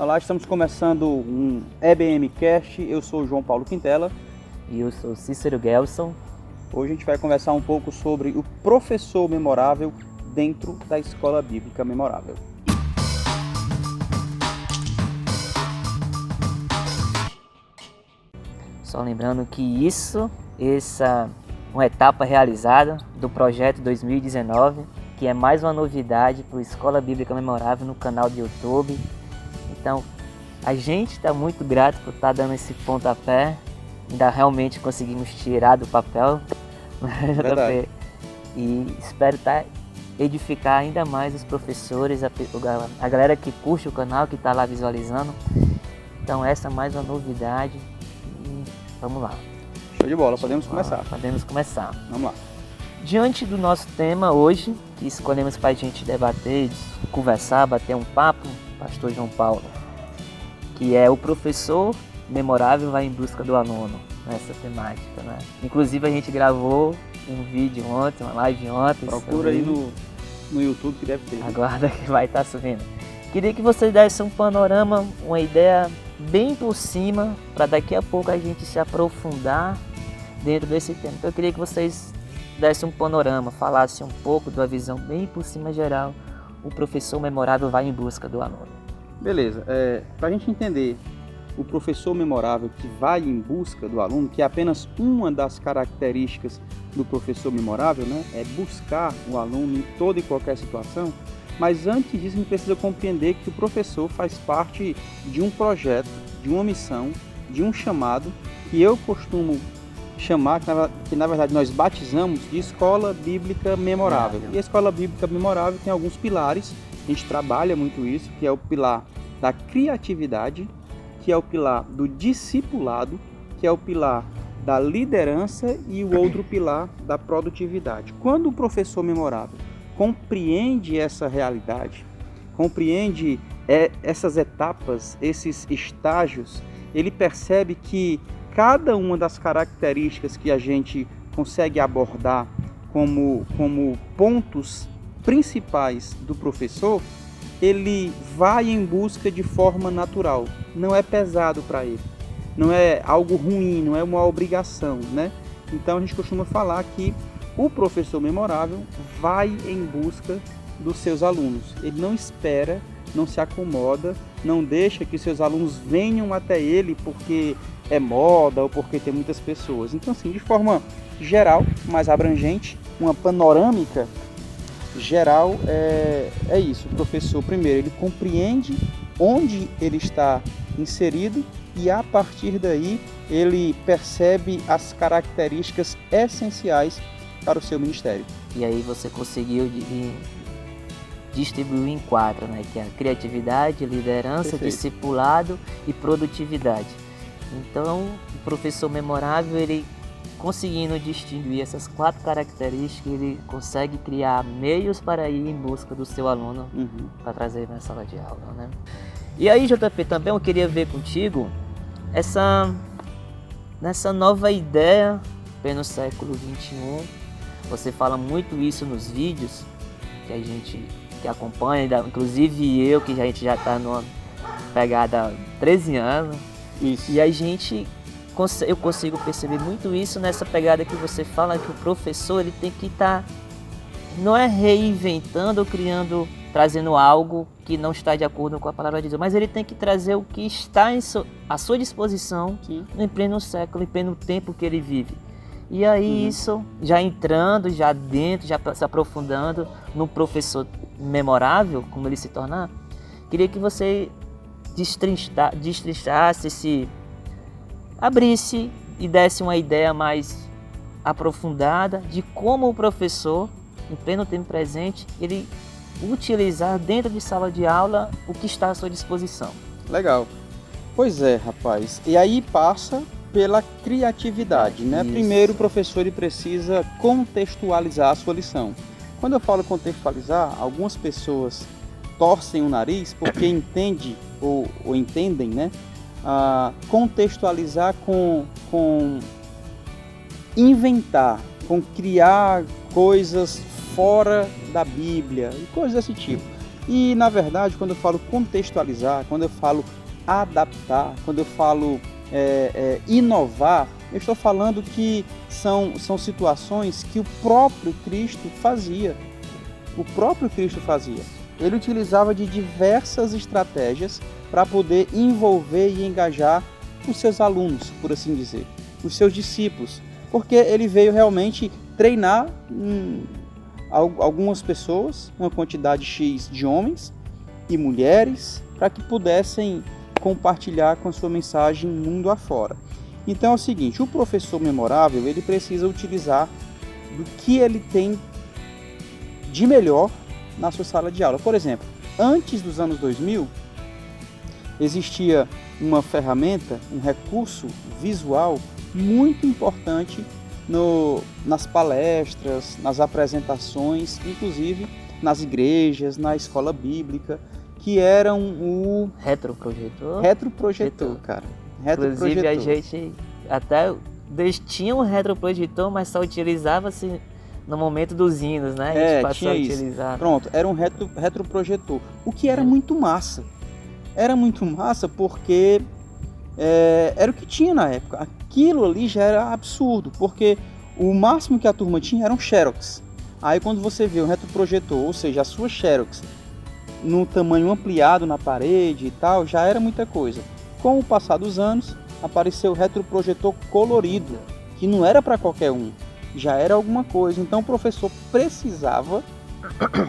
Olá, estamos começando um EBM Cast. Eu sou o João Paulo Quintela. E eu sou Cícero Gelson. Hoje a gente vai conversar um pouco sobre o professor memorável dentro da Escola Bíblica Memorável. Só lembrando que essa uma etapa realizada do projeto 2019, que é mais uma novidade para a Escola Bíblica Memorável no canal do YouTube. Então, a gente está muito grato por estar dando esse pontapé. Ainda realmente conseguimos tirar do papel, Verdade. E espero edificar ainda mais os professores, a galera que curte o canal, que está lá visualizando. Então essa é mais uma novidade e vamos lá. Show de bola, podemos começar. Podemos começar. Vamos lá. Diante do nosso tema hoje, que escolhemos para a gente debater, conversar, bater um papo, pastor João Paulo, que é o professor memorável vai em busca do aluno, nessa temática, né? Inclusive a gente gravou um vídeo ontem, uma live ontem. Procura aí no YouTube que deve ter. Aguarda que vai estar subindo. Queria que vocês dessem um panorama, uma ideia bem por cima, para daqui a pouco a gente se aprofundar dentro desse tema. Então eu queria que vocês dessem um panorama, falassem um pouco da visão bem por cima geral. O professor memorável vai em busca do aluno. Beleza, para a gente entender o professor memorável que vai em busca do aluno, que é apenas uma das características do professor memorável, né? É buscar o aluno em toda e qualquer situação. Mas antes disso, a gente precisa compreender que o professor faz parte de um projeto, de uma missão, de um chamado, que eu costumo chamar, que na verdade nós batizamos de Escola Bíblica Memorável. E a Escola Bíblica Memorável tem alguns pilares, a gente trabalha muito isso, que é o pilar da criatividade, que é o pilar do discipulado, que é o pilar da liderança e o outro pilar da produtividade. Quando o professor memorável compreende essa realidade, compreende essas etapas, esses estágios, ele percebe que cada uma das características que a gente consegue abordar como pontos principais do professor, ele vai em busca de forma natural, não é pesado para ele, não é algo ruim, não é uma obrigação, né? Então a gente costuma falar que o professor memorável vai em busca dos seus alunos, ele não espera, não se acomoda, não deixa que seus alunos venham até ele porque é moda ou porque tem muitas pessoas. Então assim, de forma geral, mais abrangente, uma panorâmica geral é isso. O professor, primeiro, ele compreende onde ele está inserido e a partir daí ele percebe as características essenciais para o seu ministério. E aí você conseguiu distribuir em 4, né? Que é a criatividade, liderança, Perfeito. Discipulado e produtividade. Então, o professor memorável, ele conseguindo distinguir essas 4 características, ele consegue criar meios para ir em busca do seu aluno para trazer na sala de aula, né? E aí, JP, também eu queria ver contigo nessa nova ideia no século XXI. Você fala muito isso nos vídeos que a gente que acompanha, inclusive eu, que a gente já está numa pegada há 13 anos. Isso. E eu consigo perceber muito isso nessa pegada que você fala, que o professor ele tem que estar, não é reinventando ou trazendo algo que não está de acordo com a palavra de Deus, mas ele tem que trazer o que está à sua disposição. Sim. Em pleno século, em pleno tempo que ele vive. E aí isso, já entrando, já dentro, já se aprofundando no professor memorável, como ele se tornar, queria que você destrinchasse, abrisse e desse uma ideia mais aprofundada de como o professor, em pleno tempo presente, ele utilizar dentro de sala de aula o que está à sua disposição. Legal. Pois é, rapaz. E aí passa pela criatividade, né? Isso. Primeiro o professor ele precisa contextualizar a sua lição. Quando eu falo contextualizar, algumas pessoas torcem o nariz porque entendem, né? Contextualizar com inventar, com criar coisas fora da Bíblia e coisas desse tipo. E, na verdade, quando eu falo contextualizar, quando eu falo adaptar, quando eu falo inovar, eu estou falando que são situações que o próprio Cristo fazia. O próprio Cristo fazia. Ele utilizava de diversas estratégias para poder envolver e engajar os seus alunos, por assim dizer, os seus discípulos, porque ele veio realmente treinar algumas pessoas, uma quantidade X de homens e mulheres, para que pudessem compartilhar com a sua mensagem mundo afora. Então é o seguinte, o professor memorável, ele precisa utilizar do que ele tem de melhor na sua sala de aula. Por exemplo, antes dos anos 2000, existia uma ferramenta, um recurso visual muito importante nas palestras, nas apresentações, inclusive nas igrejas, na escola bíblica, que eram o retroprojetor. Retroprojetor, cara. Inclusive a gente até tinha um retroprojetor, mas só utilizava-se no momento dos hinos, né? A gente passou a utilizar. Pronto, era um retroprojetor. O que era muito massa. Era muito massa porque era o que tinha na época. Aquilo ali já era absurdo, porque o máximo que a turma tinha era um Xerox. Aí quando você vê um retroprojetor, ou seja, a sua Xerox no tamanho ampliado na parede e tal, já era muita coisa. Com o passar dos anos, apareceu o retroprojetor colorido, que não era para qualquer um, já era alguma coisa. Então o professor precisava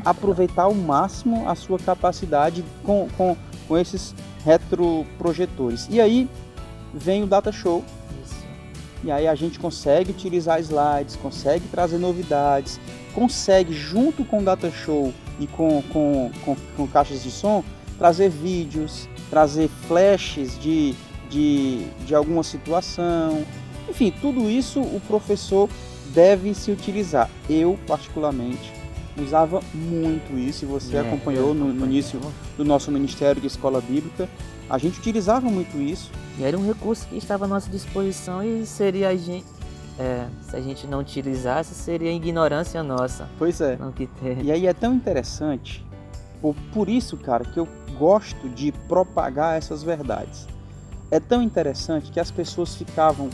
aproveitar ao máximo a sua capacidade com esses retroprojetores. E aí vem o Data Show. E aí a gente consegue utilizar slides, consegue trazer novidades, consegue, junto com o Data Show e com caixas de som, trazer vídeos, trazer flashes de alguma situação. Enfim, tudo isso o professor deve se utilizar. Eu, particularmente, usava muito isso, e você acompanhou no início do nosso Ministério de Escola Bíblica. A gente utilizava muito isso. E era um recurso que estava à nossa disposição e seria se a gente não utilizasse, seria ignorância nossa. Pois é. Não que ter. E aí é tão interessante, por isso, cara, que eu gosto de propagar essas verdades. É tão interessante que as pessoas ficavam,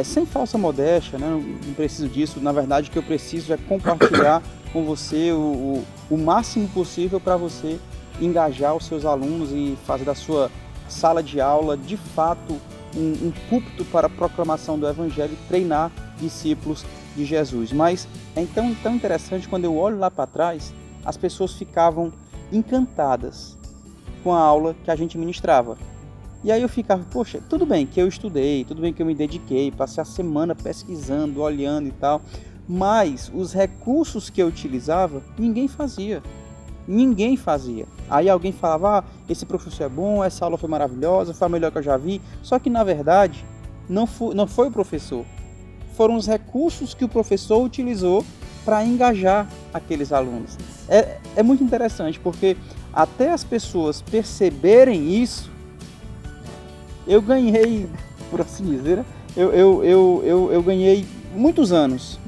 sem falsa modéstia, né? Não preciso disso. Na verdade, o que eu preciso é compartilhar com você o máximo possível para você engajar os seus alunos e fazer da sua sala de aula, de fato, um púlpito para a proclamação do Evangelho e treinar discípulos de Jesus. Mas é tão interessante, quando eu olho lá para trás, as pessoas ficavam encantadas com a aula que a gente ministrava. E aí eu ficava, poxa, tudo bem que eu estudei, tudo bem que eu me dediquei, passei a semana pesquisando, olhando e tal, mas os recursos que eu utilizava, ninguém fazia. Ninguém fazia. Aí alguém falava, esse professor é bom, essa aula foi maravilhosa, foi a melhor que eu já vi. Só que, na verdade, não foi o professor. Foram os recursos que o professor utilizou para engajar aqueles alunos. É muito interessante, porque até as pessoas perceberem isso, eu ganhei, por assim dizer, eu ganhei muitos anos,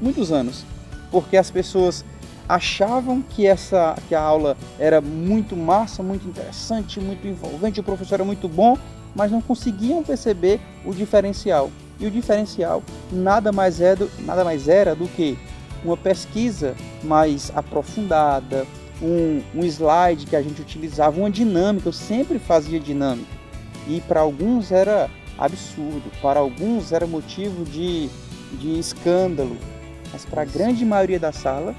porque as pessoas achavam que a aula era muito massa, muito interessante, muito envolvente, o professor era muito bom, mas não conseguiam perceber o diferencial. E o diferencial nada mais era do que uma pesquisa mais aprofundada, um slide que a gente utilizava, uma dinâmica. Eu sempre fazia dinâmica. E para alguns era absurdo, para alguns era motivo de escândalo, mas para a grande maioria da sala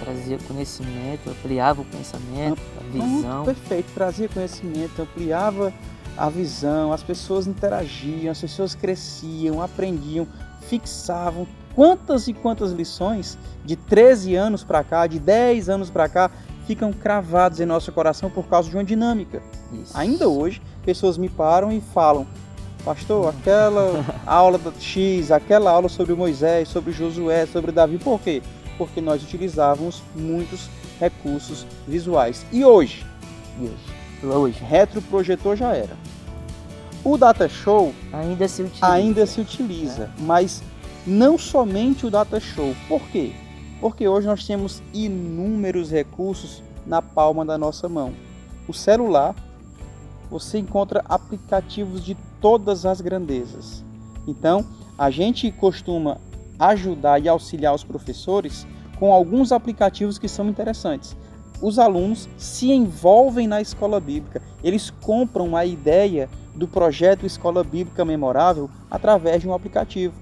trazia conhecimento, ampliava o pensamento, a visão. Perfeito, trazia conhecimento, ampliava a visão, as pessoas interagiam, as pessoas cresciam, aprendiam, fixavam. Quantas e quantas lições de 13 anos para cá, de 10 anos para cá, ficam cravadas em nosso coração por causa de uma dinâmica. Isso. Ainda hoje, pessoas me param e falam, pastor, aquela aula da X, aquela aula sobre Moisés, sobre Josué, sobre Davi, por quê? Porque nós utilizávamos muitos recursos visuais. E hoje, retroprojetor já era. O Data Show ainda se utiliza, mas não somente o Data Show. Por quê? Porque hoje nós temos inúmeros recursos na palma da nossa mão. O celular, você encontra aplicativos de todas as grandezas. Então, a gente costuma ajudar e auxiliar os professores com alguns aplicativos que são interessantes. Os alunos se envolvem na escola bíblica, eles compram a ideia do projeto Escola Bíblica Memorável através de um aplicativo.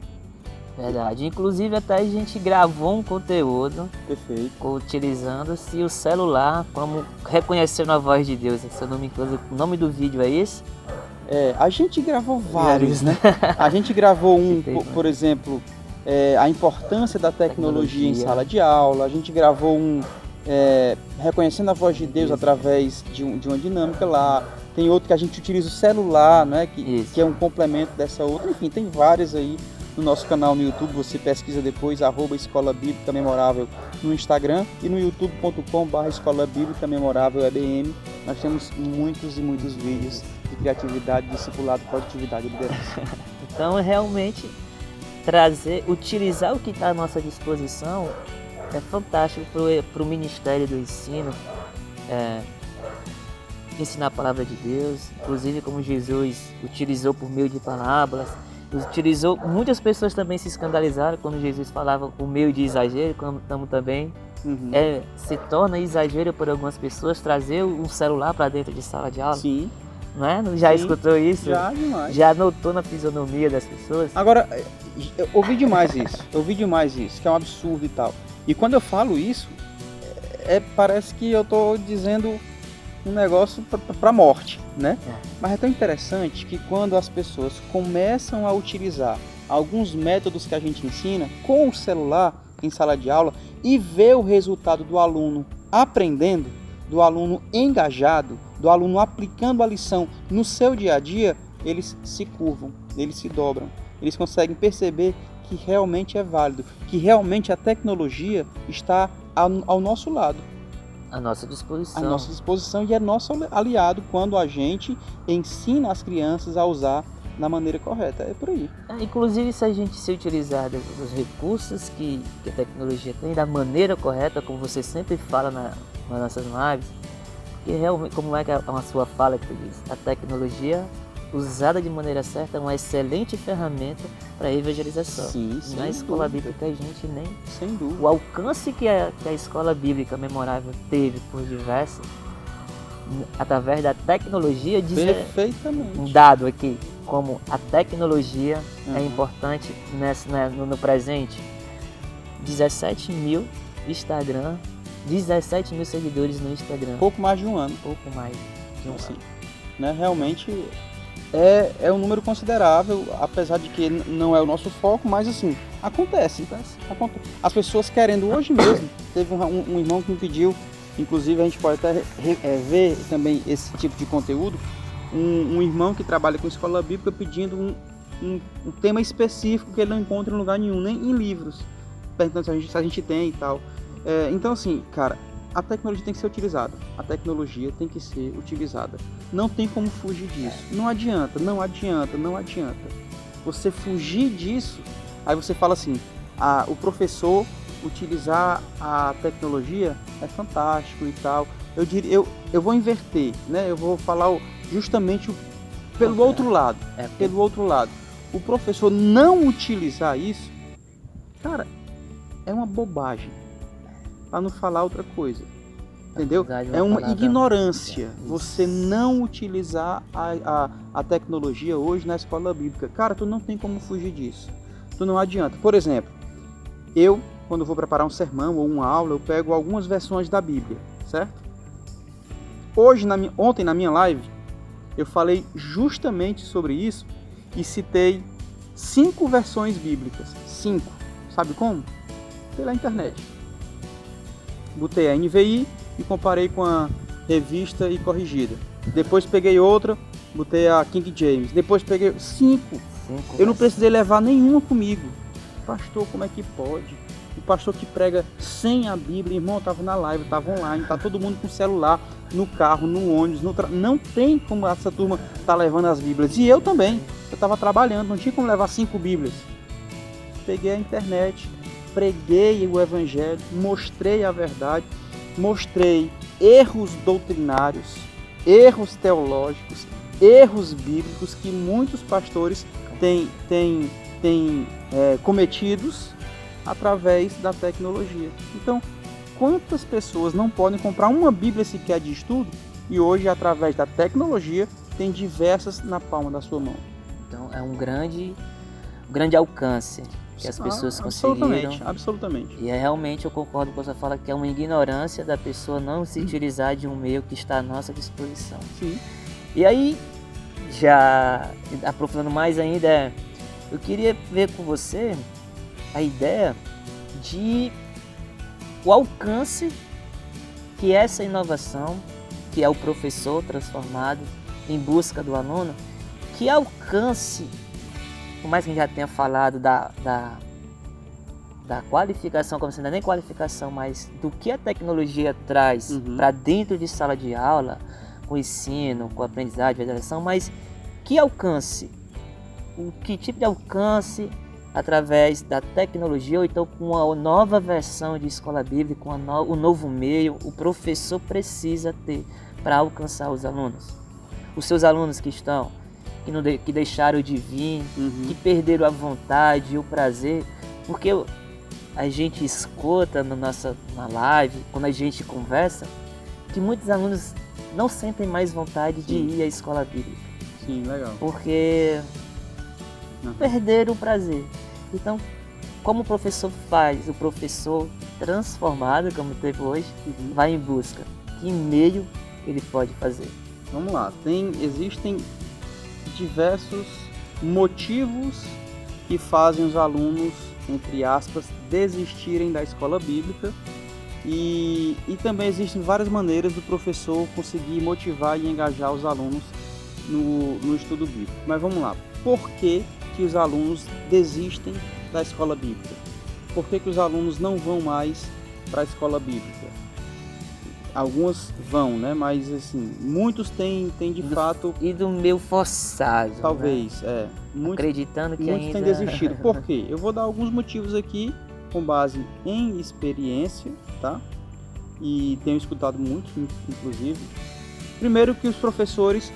Verdade. Inclusive até a gente gravou um conteúdo. Perfeito. Utilizando-se o celular como reconhecendo a voz de Deus. Se eu não me engano, o nome do vídeo é esse? A gente gravou vários, né? A gente gravou por exemplo, a importância da tecnologia em sala de aula. A gente gravou reconhecendo a voz de Deus através de uma dinâmica lá. Tem outro que a gente utiliza o celular, né? Que é um complemento dessa outra. Enfim, tem várias aí no nosso canal no YouTube. Você pesquisa depois, @Escola Bíblica Memorável no Instagram e no youtube.com/Escola Bíblica Memorável EBM. Nós temos muitos e muitos vídeos de criatividade, discipulado, produtividade e liderança. Então, realmente, utilizar o que está à nossa disposição é fantástico para o Ministério do Ensino. Ensinar a palavra de Deus, inclusive como Jesus utilizou por meio de parábolas. Muitas pessoas também se escandalizaram quando Jesus falava por meio de exagero, como também se torna exagero por algumas pessoas trazer um celular para dentro de sala de aula. Sim. Não é? Já escutou isso? Já, demais. Já notou na fisionomia das pessoas? Agora, eu ouvi demais isso, que é um absurdo e tal. E quando eu falo isso, parece que eu estou dizendo um negócio para morte, né? Mas é tão interessante que quando as pessoas começam a utilizar alguns métodos que a gente ensina com o celular em sala de aula e vê o resultado do aluno aprendendo, do aluno engajado, do aluno aplicando a lição no seu dia a dia, eles se curvam, eles se dobram, eles conseguem perceber que realmente é válido, que realmente a tecnologia está ao nosso lado. À nossa disposição. À nossa disposição e é nosso aliado quando a gente ensina as crianças a usar da maneira correta. É por aí. Inclusive, se a gente se utilizar dos recursos que a tecnologia tem da maneira correta, como você sempre fala nas nossas lives, porque realmente, como é que a sua fala que tu diz, a tecnologia usada de maneira certa é uma excelente ferramenta para evangelização. Sim, na escola bíblica a gente nem... Sem dúvida. O alcance que a escola bíblica memorável teve por diversos, através da tecnologia, perfeitamente. Um dado aqui, como a tecnologia é importante no presente. 17 mil Instagram, 17 mil seguidores no Instagram. Pouco mais de um ano. Pouco mais de um ano. Né, realmente é um número considerável, apesar de que não é o nosso foco, mas assim, acontece. As pessoas querendo hoje mesmo, teve um irmão que me pediu, inclusive a gente pode até ver também esse tipo de conteúdo, um irmão que trabalha com escola bíblica pedindo um tema específico que ele não encontra em lugar nenhum, nem em livros, perguntando se a gente tem e tal. Então assim, cara, a tecnologia tem que ser utilizada. A tecnologia tem que ser utilizada. Não tem como fugir disso. Não adianta. Você fugir disso, aí você fala assim, o professor utilizar a tecnologia é fantástico e tal. Eu vou inverter, né? Eu vou falar justamente pelo outro lado. Pelo outro lado. O professor não utilizar isso, cara, é uma bobagem. Para não falar outra coisa, entendeu? É uma ignorância você não utilizar a tecnologia hoje na escola bíblica. Cara, tu não tem como fugir disso. Tu não adianta. Por exemplo, eu, quando vou preparar um sermão ou uma aula, eu pego algumas versões da Bíblia, certo? Ontem na minha live, eu falei justamente sobre isso e citei 5 versões bíblicas. 5. Sabe como? Pela internet. Botei a NVI e comparei com a Revista e Corrigida. Depois peguei outra, botei a King James. Depois peguei 5. Eu não precisei levar nenhuma comigo. Pastor, como é que pode? O pastor que prega sem a Bíblia, irmão, estava na live, estava online, tá todo mundo com celular, no carro, no ônibus, não tem como essa turma tá levando as Bíblias. E eu também, eu estava trabalhando, não tinha como levar 5 Bíblias. Peguei a internet, preguei o Evangelho, mostrei a verdade, mostrei erros doutrinários, erros teológicos, erros bíblicos que muitos pastores têm cometidos através da tecnologia. Então, quantas pessoas não podem comprar uma Bíblia sequer de estudo e hoje, através da tecnologia, tem diversas na palma da sua mão? Então é um grande alcance que as pessoas conseguiram. Absolutamente. E realmente eu concordo com você fala que é uma ignorância da pessoa não se utilizar de um meio que está à nossa disposição. Sim. E aí, já aprofundando mais ainda, eu queria ver com você a ideia de o alcance que essa inovação, que é o professor transformado em busca do aluno, que alcance, por mais que a gente já tenha falado da qualificação, como se não é nem qualificação, mas do que a tecnologia traz para dentro de sala de aula, com o ensino, com a aprendizagem, a direção, mas que alcance, que tipo de alcance através da tecnologia ou então com a nova versão de escola bíblica, com o novo meio, o professor precisa ter para alcançar os alunos. Os seus alunos que deixaram de vir, que perderam a vontade, o prazer, porque a gente escuta na live, quando a gente conversa, que muitos alunos não sentem mais vontade de ir à escola bíblica. Sim, legal. Porque perderam o prazer. Então, como o professor faz? O professor transformado, como teve hoje, vai em busca. Que meio ele pode fazer? Vamos lá. Existem diversos motivos que fazem os alunos, entre aspas, desistirem da escola bíblica. E também existem várias maneiras do professor conseguir motivar e engajar os alunos no estudo bíblico. Mas vamos lá. Por que os alunos desistem da escola bíblica? Por que os alunos não vão mais para a escola bíblica? Alguns vão, né? Mas assim, muitos têm de fato... E do meio forçado. Talvez, né? Acreditando que muitos ainda... têm desistido. Por quê? Eu vou dar alguns motivos aqui, com base em experiência, tá? E tenho escutado muito, inclusive. Primeiro, que os professores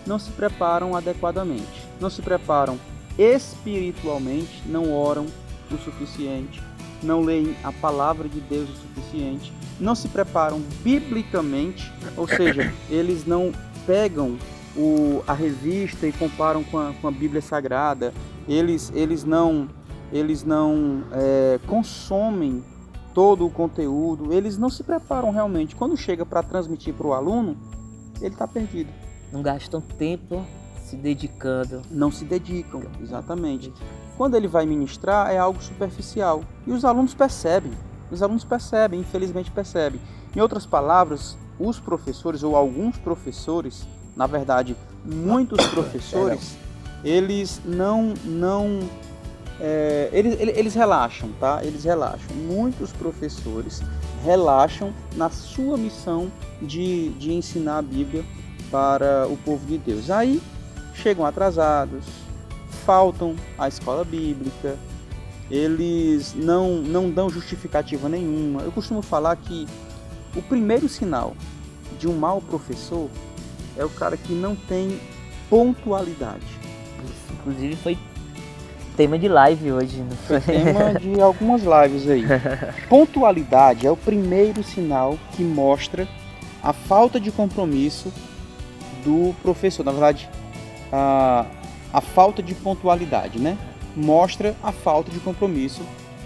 não se preparam adequadamente. Não se preparam espiritualmente, não oram o suficiente, não leem a palavra de Deus o suficiente, não se preparam biblicamente, ou seja, eles não pegam a revista e comparam com a Bíblia Sagrada, eles não consomem todo o conteúdo, eles não se preparam realmente. Quando chega para transmitir para o aluno, ele está perdido. Não gastam tempo se dedicando. Não se dedicam, exatamente. Quando ele vai ministrar, é algo superficial. E os alunos percebem, infelizmente percebem. Em outras palavras, os professores, ou alguns professores, na verdade, muitos professores, eles eles relaxam, tá? Eles relaxam. Muitos professores relaxam na sua missão de ensinar a Bíblia para o povo de Deus. Aí chegam atrasados, faltam à escola bíblica, eles não dão justificativa nenhuma. Eu costumo falar que o primeiro sinal de um mau professor é o cara que não tem pontualidade. Isso, inclusive, foi tema de live hoje. Não foi? Tema de algumas lives aí. Pontualidade é o primeiro sinal que mostra a falta de compromisso do professor. Na verdade, a falta de pontualidade, né? Mostra a falta de compromisso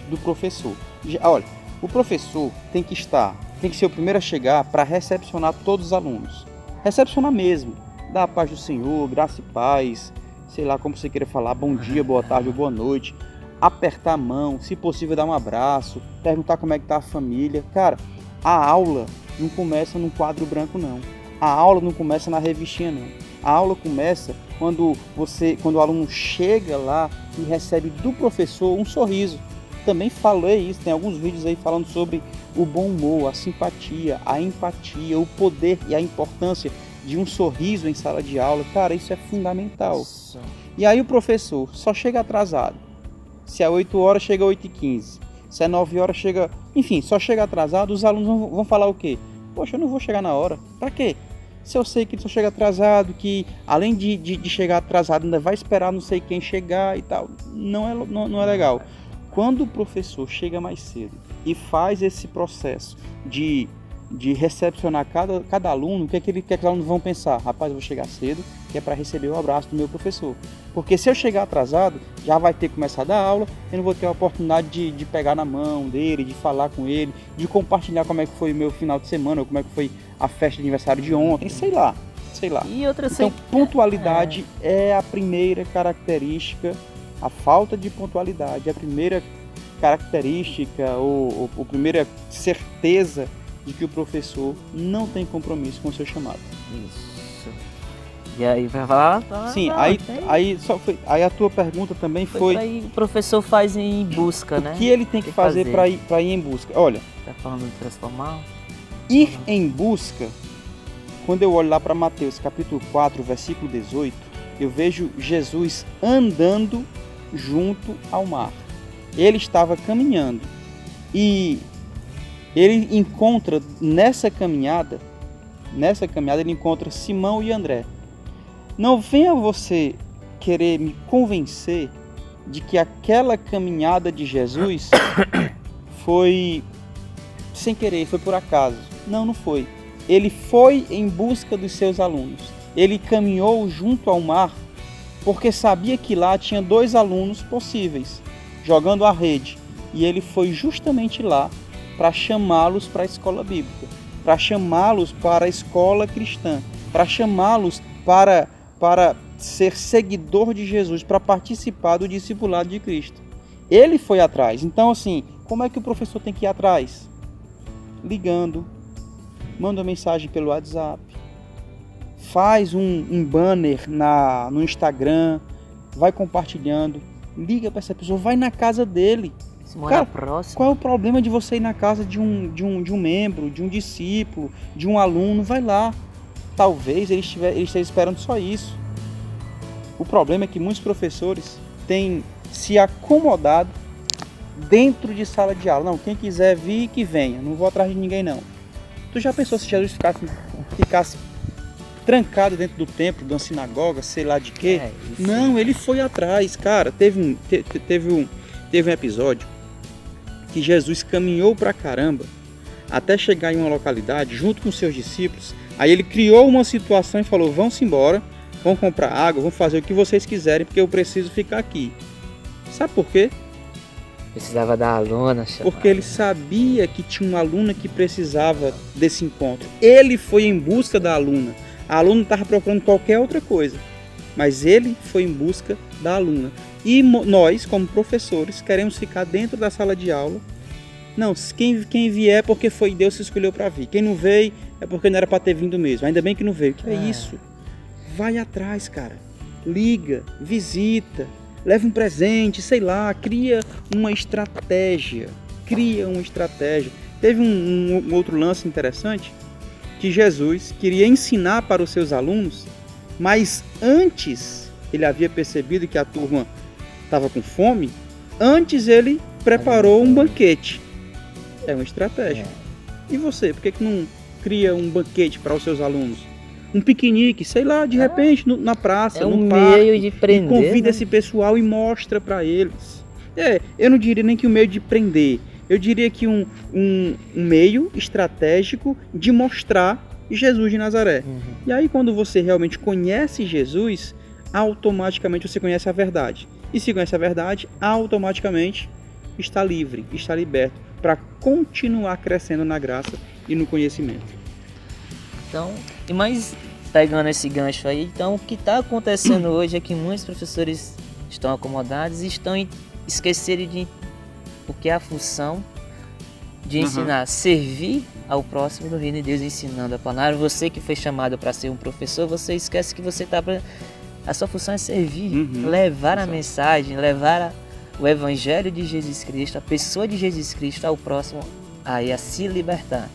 do professor. Olha, o professor tem que ser o primeiro a chegar para recepcionar todos os alunos. Recepcionar mesmo. Dar a paz do Senhor, graça e paz, sei lá como você queira falar, bom dia, boa tarde ou boa noite. Apertar a mão, se possível dar um abraço, perguntar como é que tá a família. Cara, a aula não começa num quadro branco, não. A aula não começa na revistinha, não. A aula começa quando o aluno chega lá e recebe do professor um sorriso. Também falei isso, tem alguns vídeos aí falando sobre o bom humor, a simpatia, a empatia, o poder e a importância de um sorriso em sala de aula. Cara, isso é fundamental. Nossa. E aí o professor só chega atrasado. Se é 8 horas, chega às 8h15. Se é 9 horas, chega... Enfim, só chega atrasado, os alunos vão falar o quê? Poxa, eu não vou chegar na hora. Pra quê? Se eu sei que só chega atrasado, que além de chegar atrasado ainda vai esperar não sei quem chegar e tal, não é legal. Quando o professor chega mais cedo e faz esse processo de recepcionar cada aluno, o que é que os alunos vão pensar? Rapaz, eu vou chegar cedo, que é para receber o abraço do meu professor. Porque se eu chegar atrasado, já vai ter começado a aula, eu não vou ter a oportunidade de pegar na mão dele, de falar com ele, de compartilhar como é que foi o meu final de semana, ou como é que foi a festa de aniversário de ontem, sei lá. E outra, então, pontualidade é a primeira característica, a falta de pontualidade é a primeira característica ou primeira certeza de que o professor não tem compromisso com o seu chamado. Isso. E aí vai falar? Sim, aí a tua pergunta também foi aí o professor faz em busca, né? O que ele tem que fazer para ir em busca? Olha, tá falando de transformar? Ir em busca, quando eu olho lá para Mateus capítulo 4, versículo 18, eu vejo Jesus andando junto ao mar. Ele estava caminhando e ele encontra nessa caminhada ele encontra Simão e André. Não venha você querer me convencer de que aquela caminhada de Jesus foi sem querer, foi por acaso. Não foi. Ele foi em busca dos seus alunos. Ele caminhou junto ao mar porque sabia que lá tinha 2 alunos possíveis jogando a rede. E ele foi justamente lá para chamá-los para a escola bíblica, para chamá-los para a escola cristã, para chamá-los para ser seguidor de Jesus, para participar do discipulado de Cristo. Ele foi atrás. Então, assim, como é que o professor tem que ir atrás? Ligando, manda uma mensagem pelo WhatsApp, faz um banner no Instagram, vai compartilhando, liga para essa pessoa, vai na casa dele. Se morar próximo. Qual é o problema de você ir na casa de um membro, de um discípulo, de um aluno? Vai lá. Talvez ele esteja esperando só isso. O problema é que muitos professores têm se acomodado dentro de sala de aula. Não, quem quiser vir, que venha. Não vou atrás de ninguém, não. Tu já pensou se Jesus ficasse trancado dentro do templo, de uma sinagoga, sei lá de quê? Não, ele foi atrás. Cara, teve um episódio que Jesus caminhou pra caramba até chegar em uma localidade junto com seus discípulos. Aí ele criou uma situação e falou: vão-se embora, vão comprar água, vão fazer o que vocês quiserem, porque eu preciso ficar aqui. Sabe por quê? Precisava da aluna. Porque ele sabia que tinha uma aluna que precisava desse encontro. Ele foi em busca da aluna. A aluna estava procurando qualquer outra coisa, mas ele foi em busca da aluna. E nós, como professores, queremos ficar dentro da sala de aula. Não, quem vier é porque foi Deus que escolheu para vir. Quem não veio é porque não era para ter vindo mesmo. Ainda bem que não veio. Que é isso? Vai atrás, cara. Liga, visita, leva um presente, sei lá, cria uma estratégia. Teve um outro lance interessante, que Jesus queria ensinar para os seus alunos, mas antes ele havia percebido que a turma estava com fome, antes ele preparou um banquete. É uma estratégia. E você, por que não cria um banquete para os seus alunos? Um piquenique, sei lá, de repente, na praça, no parque, meio de prender, e convida esse pessoal e mostra para eles. Eu não diria nem que o meio de prender, eu diria que um meio estratégico de mostrar Jesus de Nazaré. E aí, quando você realmente conhece Jesus, automaticamente você conhece a verdade. E se conhece a verdade, automaticamente está livre, está liberto para continuar crescendo na graça e no conhecimento. Então, e mais pegando esse gancho aí, então o que está acontecendo hoje é que muitos professores estão acomodados e estão esquecendo porque a função de ensinar, servir ao próximo do reino de Deus, ensinando a palavra. Você que foi chamado para ser um professor, você esquece que você está a sua função é servir, levar a mensagem, levar o evangelho de Jesus Cristo, a pessoa de Jesus Cristo ao próximo aí a se libertar.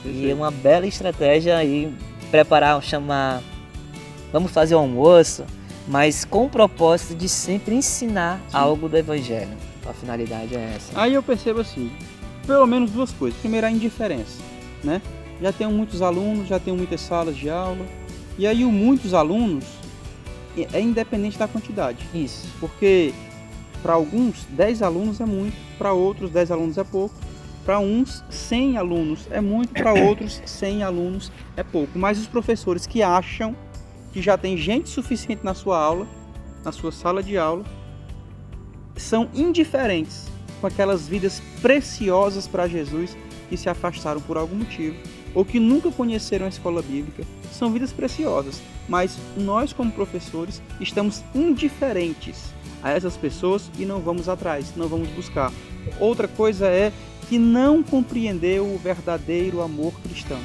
E é uma bela estratégia aí chamar, vamos fazer o almoço, mas com o propósito de sempre ensinar algo do evangelho. A finalidade é essa. Aí eu percebo assim, pelo menos duas coisas. Primeiro, a indiferença, né? já tenho muitos alunos, já tenho muitas salas de aula. E aí o muitos alunos é independente da quantidade. Isso. Porque para alguns 10 alunos é muito, para outros 10 alunos é pouco, para uns 100 alunos é muito, para outros 100 alunos é pouco. Mas os professores que acham que já tem gente suficiente na sua aula, na sua sala de aula, são indiferentes com aquelas vidas preciosas para Jesus que se afastaram por algum motivo ou que nunca conheceram a escola bíblica. São vidas preciosas, mas nós como professores estamos indiferentes a essas pessoas e não vamos atrás, não vamos buscar. Outra coisa é que não compreendeu o verdadeiro amor cristão.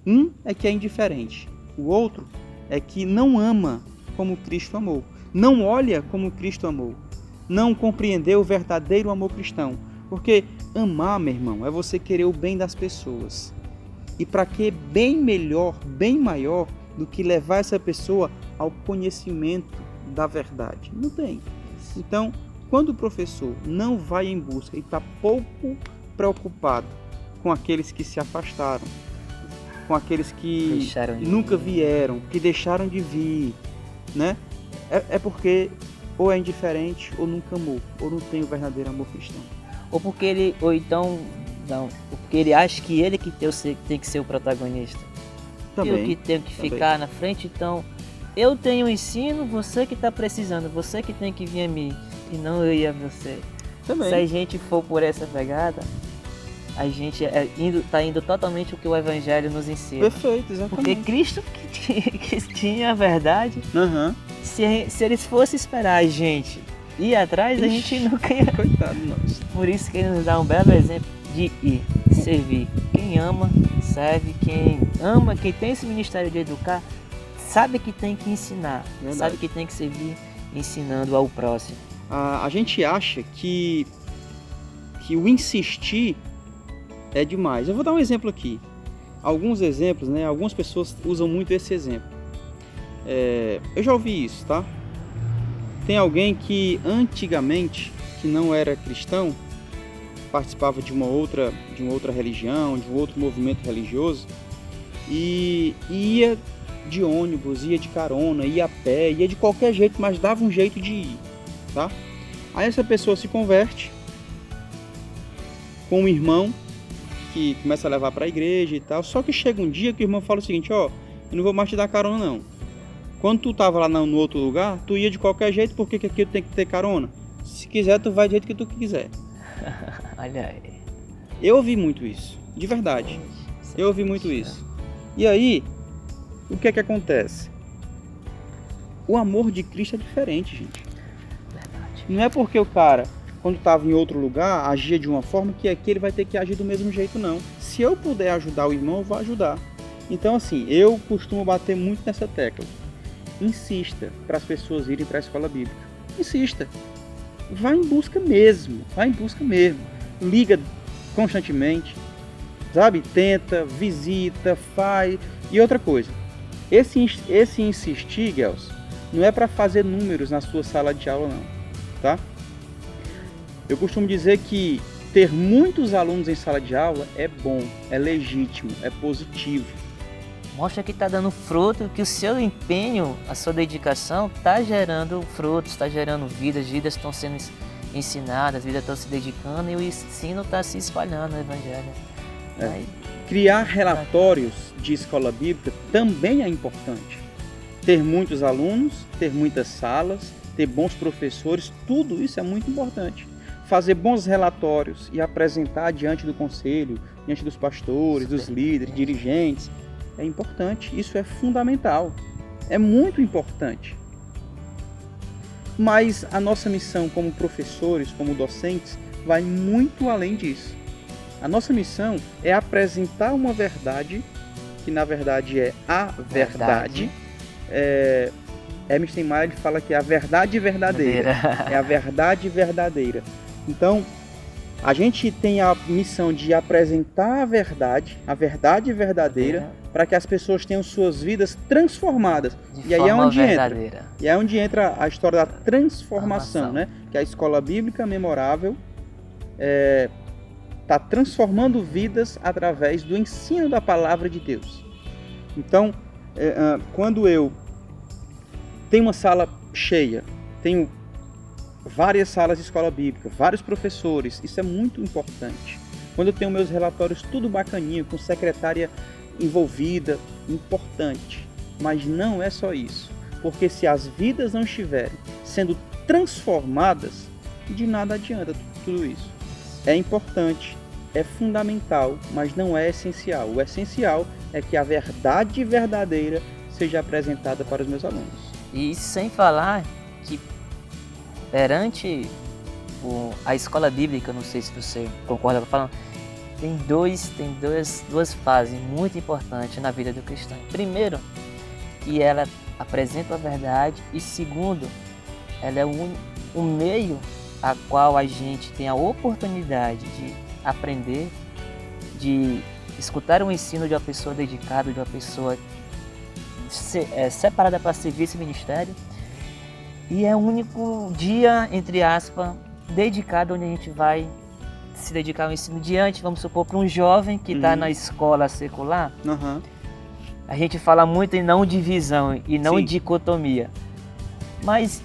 Um é que é indiferente, o outro é que não ama como Cristo amou, não olha como Cristo amou, não compreendeu o verdadeiro amor cristão. Porque amar, meu irmão, é você querer o bem das pessoas. E para que bem melhor, bem maior do que levar essa pessoa ao conhecimento da verdade? Não tem. Então, quando o professor não vai em busca e está pouco preocupado com aqueles que se afastaram, com aqueles que nunca vieram, que deixaram de vir, né? É porque ou é indiferente, ou nunca amou, ou não tem o verdadeiro amor cristão. Ou porque ele, ou porque ele acha que ele que tem que ser o protagonista. Também. Eu que tenho que ficar na frente, então eu tenho o ensino, você que está precisando, você que tem que vir a mim, e não eu e a você. Também. Se a gente for por essa pegada, a gente está indo totalmente o que o Evangelho nos ensina. Perfeito, exatamente. Porque Cristo que tinha a verdade, se eles fossem esperar a gente ir atrás, a gente nunca ia. Coitado de nós. Por isso que ele nos dá um belo exemplo de ir, servir. Quem ama, serve. Quem ama, quem tem esse ministério de educar, sabe que tem que ensinar. Verdade. Sabe que tem que servir ensinando ao próximo. A gente acha que o insistir é demais. Eu vou dar um exemplo aqui. Alguns exemplos, né? Algumas pessoas usam muito esse exemplo. Eu já ouvi isso, tá? Tem alguém que antigamente, que não era cristão, participava de uma outra religião, de um outro movimento religioso, e ia de ônibus, ia de carona, ia a pé, ia de qualquer jeito, mas dava um jeito de ir, tá? Aí essa pessoa se converte com um irmão que começa a levar para a igreja e tal, só que chega um dia que o irmão fala o seguinte: ó, eu não vou mais te dar carona não. Quando tu tava lá no outro lugar, tu ia de qualquer jeito, porque que aqui tu tem que ter carona? Se quiser, tu vai do jeito que tu quiser. Olha aí. Eu ouvi muito isso, de verdade. Eu ouvi muito isso. E aí, o que é que acontece? O amor de Cristo é diferente, gente. Verdade. Não é porque o cara, quando estava em outro lugar, agia de uma forma que aqui ele vai ter que agir do mesmo jeito, não. Se eu puder ajudar o irmão, eu vou ajudar. Então, assim, eu costumo bater muito nessa tecla. Insista para as pessoas irem para a escola bíblica. Insista. Vai em busca mesmo. Liga constantemente, sabe? Tenta, visita, faz. E outra coisa, esse insistir, Gels, não é para fazer números na sua sala de aula, não, tá? Eu costumo dizer que ter muitos alunos em sala de aula é bom, é legítimo, é positivo. Mostra que está dando fruto, que o seu empenho, a sua dedicação está gerando frutos, está gerando vidas estão sendo ensinadas, vidas estão se dedicando e o ensino está se espalhando no Evangelho. Criar relatórios de escola bíblica também é importante. Ter muitos alunos, ter muitas salas, ter bons professores, tudo isso é muito importante. Fazer bons relatórios e apresentar diante do conselho, diante dos pastores, dos líderes, dirigentes, é importante, isso é fundamental, é muito importante. Mas a nossa missão como professores, como docentes, vai muito além disso. A nossa missão é apresentar uma verdade, que na verdade é a verdade. Emerson Maia fala que é a verdade verdadeira. É a verdade verdadeira. Então, a gente tem a missão de apresentar a verdade verdadeira, para que as pessoas tenham suas vidas transformadas. E aí é onde entra a história da transformação, né? Que a escola bíblica memorável está transformando vidas através do ensino da palavra de Deus. Então, quando eu tenho uma sala cheia, tenho várias salas de escola bíblica, vários professores, isso é muito importante. Quando eu tenho meus relatórios tudo bacaninho, com secretária envolvida, importante. Mas não é só isso. Porque se as vidas não estiverem sendo transformadas, de nada adianta tudo isso. É importante, é fundamental, mas não é essencial. O essencial é que a verdade verdadeira seja apresentada para os meus alunos. E sem falar que perante a escola bíblica, não sei se você concorda com falando, tem duas fases muito importantes na vida do cristão. Primeiro, que ela apresenta a verdade, e segundo, ela é o meio a qual a gente tem a oportunidade de aprender, de escutar um ensino de uma pessoa dedicada, de uma pessoa separada para servir esse ministério, e é o único dia, entre aspas, dedicado onde a gente vai se dedicar ao ensino diante, vamos supor, para um jovem que está na escola secular. A gente fala muito em não divisão e não dicotomia, mas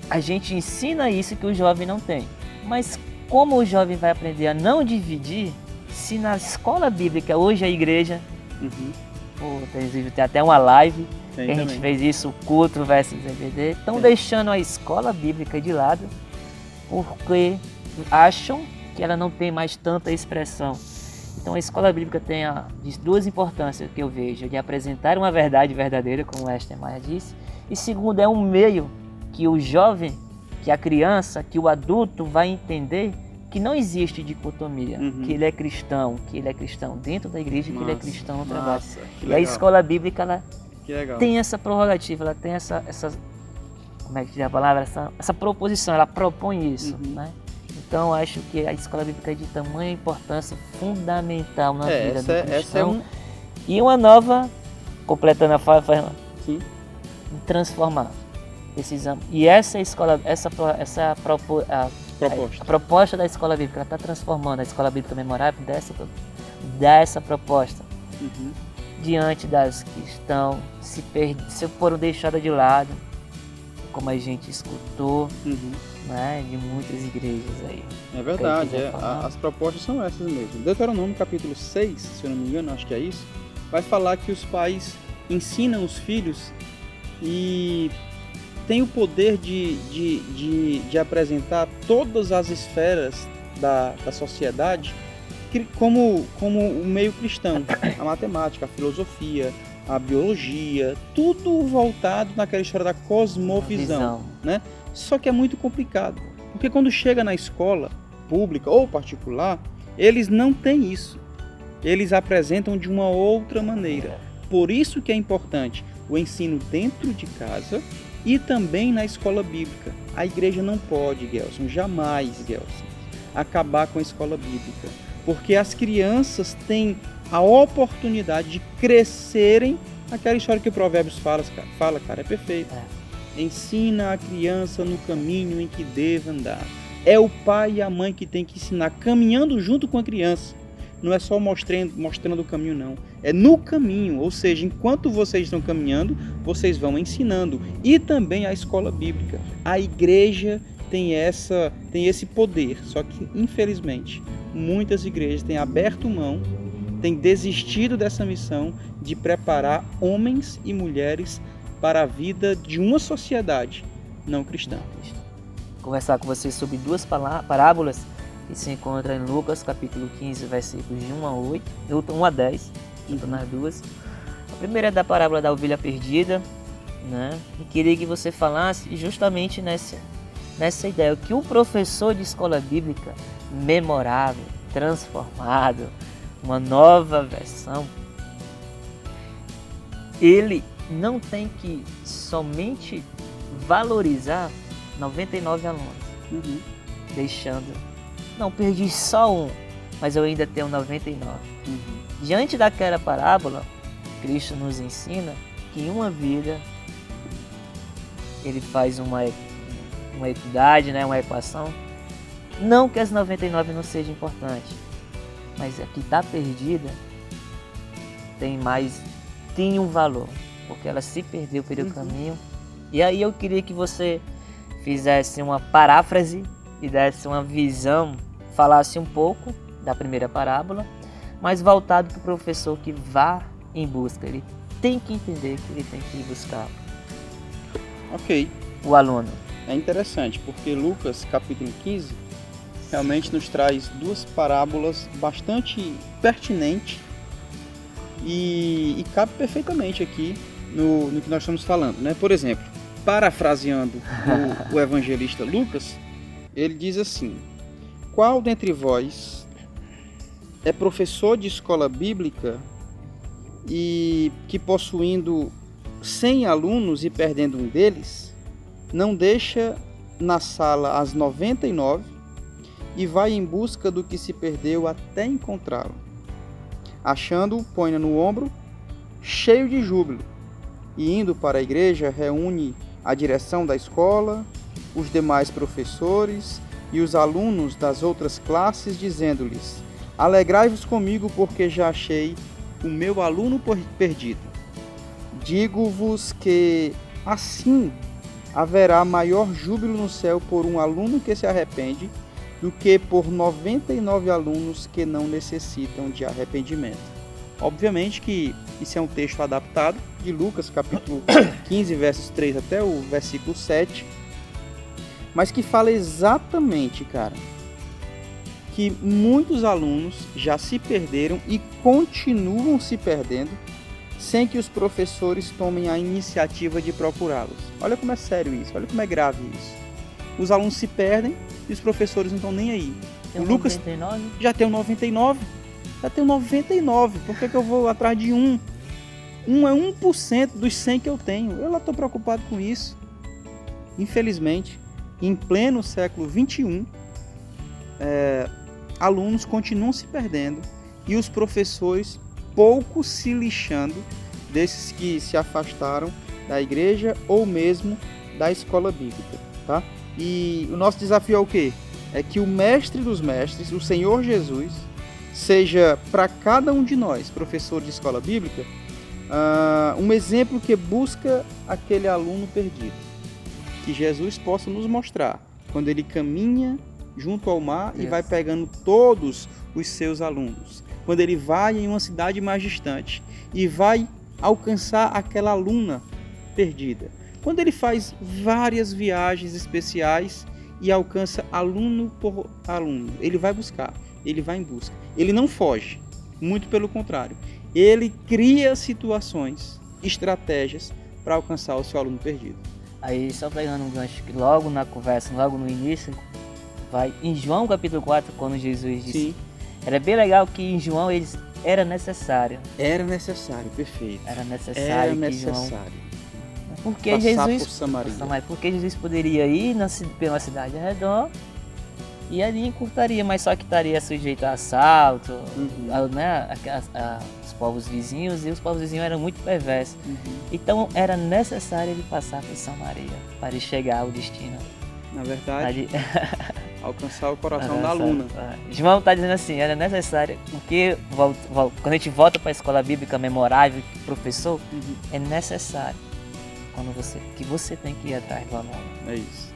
a gente ensina isso que o jovem não tem. Mas como o jovem vai aprender a não dividir, se na escola bíblica, hoje a igreja, tem até uma live, que a gente fez isso, culto versus EBD, estão deixando a escola bíblica de lado, porque acham que ela não tem mais tanta expressão. Então a escola bíblica tem duas importâncias que eu vejo, de apresentar uma verdade verdadeira, como o Esther Maia disse, e segundo, é um meio que o jovem, que a criança, que o adulto vai entender que não existe dicotomia, que ele é cristão dentro da igreja, que ele é cristão no trabalho. E a escola bíblica, ela tem essa prerrogativa, ela tem essa como é que diz a palavra, essa proposição, ela propõe isso, né? Então acho que a escola bíblica é de tamanha importância fundamental na vida do cristão. E uma nova, completando a fala, transformar. Precisamos. E essa escola, a proposta da escola bíblica, ela está transformando a escola bíblica memorável dessa proposta diante das que estão se foram deixadas de lado, como a gente escutou, né, de muitas igrejas aí. É verdade, as propostas são essas mesmo. Deuteronômio capítulo 6, se eu não me engano, acho que é isso, vai falar que os pais ensinam os filhos e tem o poder de apresentar todas as esferas da sociedade como o meio cristão. A matemática, a filosofia, a biologia, tudo voltado naquela história da cosmovisão, né? Só que é muito complicado, porque quando chega na escola pública ou particular, eles não têm isso. Eles apresentam de uma outra maneira. Por isso que é importante o ensino dentro de casa e também na escola bíblica. A igreja não pode, Gelson, jamais, Gelson, acabar com a escola bíblica, porque as crianças têm a oportunidade de crescerem. Aquela história que o Provérbios fala, cara, é perfeito. Ensina a criança no caminho em que deve andar. É o pai e a mãe que tem que ensinar, caminhando junto com a criança. Não é só mostrando o caminho, não. É no caminho, ou seja, enquanto vocês estão caminhando, vocês vão ensinando. E também a escola bíblica. A igreja tem esse poder, só que, infelizmente, muitas igrejas têm aberto mão, têm desistido dessa missão de preparar homens e mulheres para a vida de uma sociedade não cristã. Vou conversar com vocês sobre duas parábolas que se encontram em Lucas, capítulo 15, versículos de 1 a 10, junto nas duas. A primeira é da parábola da ovelha perdida, né? E queria que você falasse justamente nessa ideia, que o professor de escola bíblica memorável, transformado, uma nova versão, ele não tem que somente valorizar 99 alunos, deixando, não, perdi só um, mas eu ainda tenho 99. Diante daquela parábola, Cristo nos ensina que em uma vida ele faz uma equidade, né, uma equação, Não que as 99 não sejam importantes, mas a que está perdida tem um valor, porque ela se perdeu pelo caminho. E aí eu queria que você fizesse uma paráfrase e desse uma visão, falasse um pouco da primeira parábola, mas voltado para o professor que vá em busca. Ele tem que entender que ele tem que ir buscar Ok. o aluno. É interessante, porque Lucas, capítulo 15, realmente nos traz duas parábolas bastante pertinentes e cabe perfeitamente aqui no que nós estamos falando, né? Por exemplo, parafraseando o evangelista Lucas, ele diz assim: qual dentre vós é professor de escola bíblica e que, possuindo 100 alunos e perdendo um deles, não deixa na sala as 99 e vai em busca do que se perdeu até encontrá-lo? Achando-o, põe-o no ombro, cheio de júbilo, e indo para a igreja, reúne a direção da escola, os demais professores e os alunos das outras classes, dizendo-lhes: alegrai-vos comigo, porque já achei o meu aluno perdido. Digo-vos que assim haverá maior júbilo no céu por um aluno que se arrepende do que por 99 alunos que não necessitam de arrependimento. Obviamente que isso é um texto adaptado de Lucas, capítulo 15, versos 3 até o versículo 7, mas que fala exatamente, cara, que muitos alunos já se perderam e continuam se perdendo sem que os professores tomem a iniciativa de procurá-los. Olha como é sério isso, olha como é grave isso. Os alunos se perdem e os professores não estão nem aí. Tem o Lucas 99? já tem o 99. Já tem o 99. Por que eu vou atrás de um? Um é 1% dos 100 que eu tenho. Eu não estou preocupado com isso. Infelizmente, em pleno século 21, alunos continuam se perdendo e os professores pouco se lixando desses que se afastaram da igreja ou mesmo da escola bíblica, tá? E o nosso desafio é o quê? É que o mestre dos mestres, o Senhor Jesus, seja para cada um de nós, professor de escola bíblica, um exemplo que busca aquele aluno perdido. Que Jesus possa nos mostrar quando ele caminha junto ao mar e vai pegando todos os seus alunos. Quando ele vai em uma cidade mais distante e vai alcançar aquela aluna perdida. Quando ele faz várias viagens especiais e alcança aluno por aluno, ele vai buscar, ele vai em busca. Ele não foge, muito pelo contrário. Ele cria situações, estratégias para alcançar o seu aluno perdido. Aí, só pegando um gancho que logo na conversa, logo no início, vai em João capítulo 4, quando Jesus disse... Sim. Era bem legal que em João era necessário. Era necessário, perfeito. Era necessário. João... Porque passar Jesus... por Samaria. Porque Jesus poderia ir pela cidade ao redor e ali encurtaria, mas só que estaria sujeito a assalto, né, os povos vizinhos, e os povos vizinhos eram muito perversos. Então era necessário ele passar por Samaria para ele chegar ao destino. Na verdade, alcançar o coração da aluna. João está dizendo assim, era necessário, porque quando a gente volta para a escola bíblica memorável, professor, é necessário que você tem que ir atrás do aluno. É isso.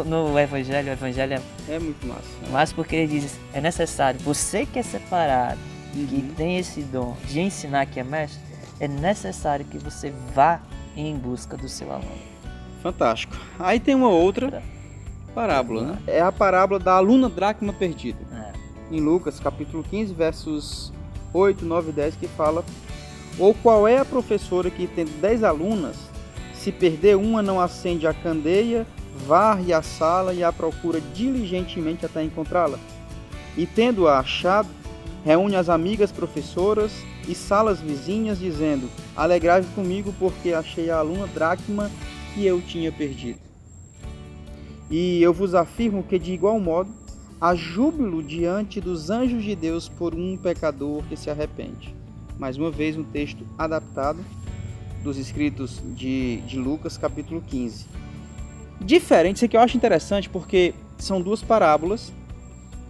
No Evangelho, o Evangelho é muito massa. Mas porque ele diz, é necessário, você que é separado, que tem esse dom de ensinar, que é mestre, é necessário que você vá em busca do seu aluno. Fantástico. Aí tem uma outra parábola, né? É a parábola da aluna dracma perdida. Em Lucas, capítulo 15, versos 8, 9 e 10, que fala: ou qual é a professora que, tendo 10 alunas, se perder uma, não acende a candeia, varre a sala e a procura diligentemente até encontrá-la? E tendo-a achado, reúne as amigas professoras e salas vizinhas, dizendo: alegrai-vos comigo, porque achei a aluna dracma que eu tinha perdido. E eu vos afirmo que, de igual modo, há júbilo diante dos anjos de Deus por um pecador que se arrepende. Mais uma vez, um texto adaptado dos escritos de Lucas, capítulo 15. Diferente, isso aqui eu acho interessante porque são duas parábolas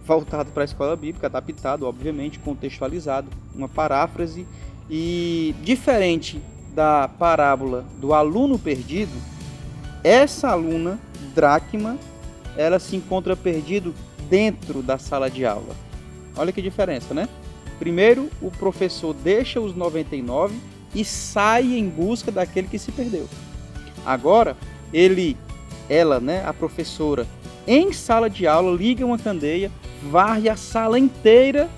voltado para a escola bíblica, adaptado, obviamente, contextualizado, uma paráfrase. E diferente da parábola do aluno perdido, essa aluna, dracma, ela se encontra perdido dentro da sala de aula. Olha que diferença, né? Primeiro, o professor deixa os 99 e sai em busca daquele que se perdeu. Agora, ela, né, a professora, em sala de aula, liga uma candeia, varre a sala inteira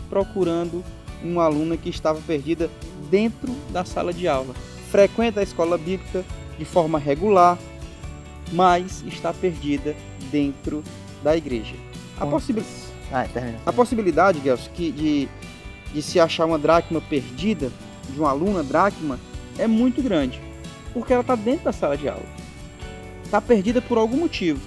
procurando uma aluna que estava perdida dentro da sala de aula. Frequenta a escola bíblica de forma regular, mas está perdida dentro da igreja. A possibilidade, Gelson, de se achar uma dracma perdida, de uma aluna dracma, é muito grande, porque ela está dentro da sala de aula. Está perdida por algum motivo,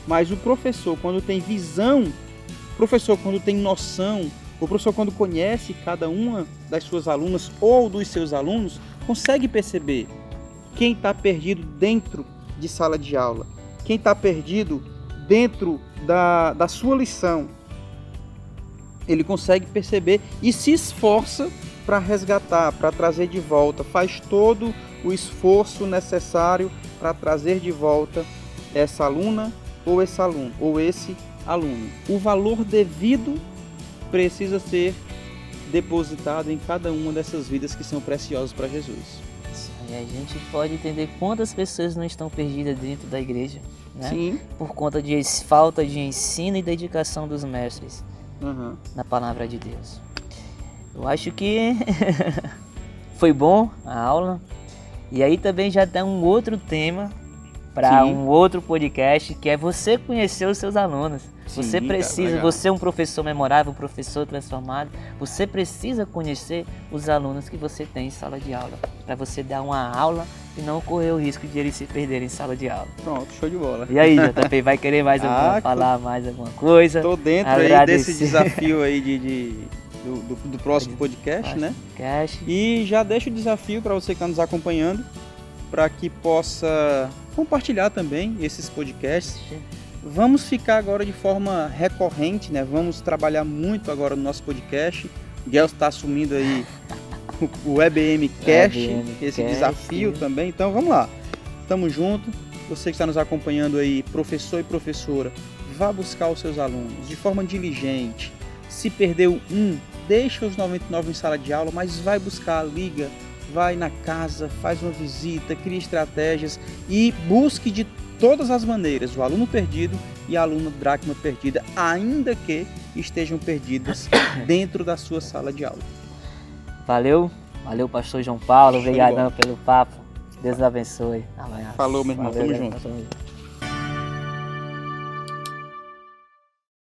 mas o professor, quando tem visão, o professor, quando tem noção, o professor, quando conhece cada uma das suas alunas ou dos seus alunos, consegue perceber quem está perdido dentro de sala de aula, quem está perdido dentro da sua lição. Ele consegue perceber e se esforça para resgatar, para trazer de volta, faz todo o esforço necessário para trazer de volta essa aluna ou esse aluno, ou esse aluno. O valor devido precisa ser depositado em cada uma dessas vidas que são preciosas para Jesus. E a gente pode entender quantas pessoas não estão perdidas dentro da igreja, né? Sim. Por conta de falta de ensino e dedicação dos mestres na palavra de Deus. Eu acho que foi bom a aula. E aí também já tem um outro tema para um outro podcast, que é você conhecer os seus alunos. Sim, você precisa, cara, você é um professor memorável, um professor transformado, você precisa conhecer os alunos que você tem em sala de aula, para você dar uma aula e não correr o risco de eles se perderem em sala de aula. Pronto, show de bola. E aí, JP, vai querer mais falar mais alguma coisa? Tô dentro aí desse desafio aí do próximo podcast, né? E já deixo o desafio para você que está nos acompanhando, para que possa compartilhar também esses podcasts. Vamos ficar agora de forma recorrente, né? Vamos trabalhar muito agora no nosso podcast. O Gelson está assumindo aí o EBM Cast, esse desafio também. Então vamos lá, estamos juntos. Você que está nos acompanhando aí, professor e professora, vá buscar os seus alunos de forma diligente. Se perdeu deixa os 99 em sala de aula, mas vai buscar, liga, vai na casa, faz uma visita, cria estratégias e busque de todas as maneiras o aluno perdido e a aluna dracma perdida, ainda que estejam perdidas dentro da sua sala de aula. Valeu, pastor João Paulo, obrigadão pelo papo, Deus abençoe. Falou, meu irmão, tamo junto.